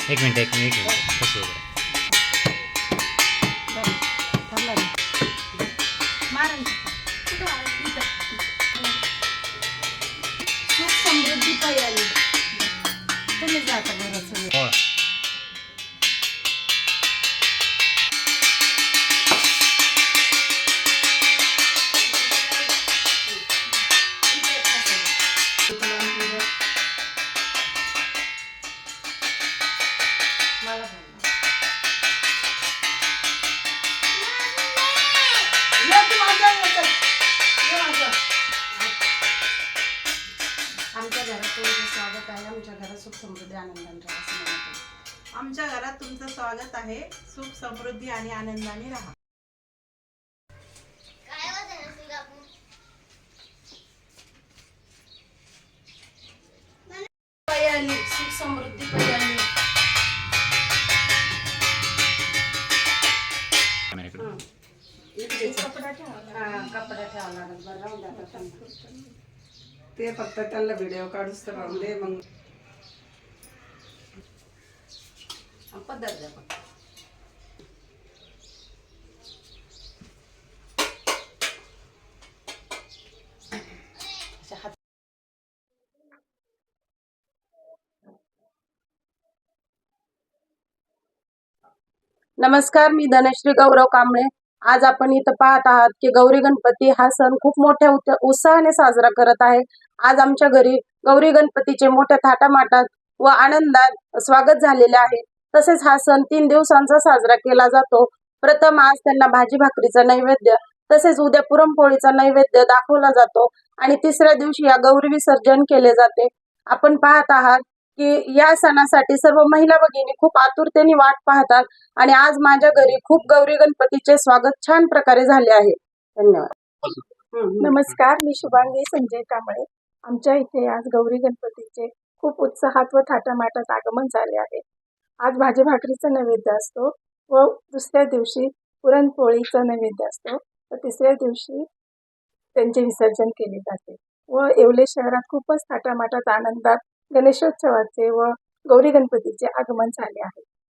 एक मिनिट एक मिनिट एक मिनिट कशी उभं सुख समृद्धी पायाली तुम्ही जाता घराचं हो मला आमच्या घरात तुमचं स्वागत आहे. आमच्या घरात सुख समृद्धी आनंदाने राहा असं म्हणतो. आमच्या घरात तुमचं स्वागत आहे. सुख समृद्धी आणि आनंदाने राहा. पयाली सुख समृद्धी पयाली. कॅमेऱ्याकडे कपडा ठेवावा लागेल. बरं राहून द्या आता त्यांना. ते फक्त त्यांना व्हिडिओ काढूच तर राहून दे. मग पद्धत द्या फक्त. अशा हात नमस्कार, मी धनश्री गौरव कांबळे. आज आपण इथं पाहत आहात की गौरी गणपती हा सण खूप मोठ्या उत्साहाने साजरा करत आहे. आज आमच्या घरी गौरी गणपतीचे मोठ्या थाटामाटात व आनंदात स्वागत झालेले आहे. तसेच हा सण 3 दिवसांचा साजरा केला जातो. प्रथम आज त्यांना भाजी भाकरीचा नैवेद्य, तसेच उद्या पुरणपोळीचा नैवेद्य दाखवला जातो आणि तिसऱ्या दिवशी या गौरी विसर्जन केले जाते. आपण पाहत आहात की या सणासाठी सर्व महिला भगिनी खूप आतुरतेने वाट पाहतात आणि आज माझ्या घरी खूप गौरी गणपतीचे स्वागत छान प्रकारे झाले आहे. धन्यवाद. नमस्कार, मी शुभांगी संजय कांबळे. आमच्या इथे आज गौरी गणपतीचे खूप उत्साहात व थाटामाटात आगमन झाले आहे. आज भाजी भाकरीचा नैवेद्य असतो व दुसऱ्या दिवशी पुरणपोळीचा नैवेद्य असतो व तिसऱ्या दिवशी त्यांचे विसर्जन केले जाते. व येवले शहरात खूपच थाटामाटात आनंदात गणेशोत्सवाचे व गौरी गणपतीचे आगमन झाले आहे.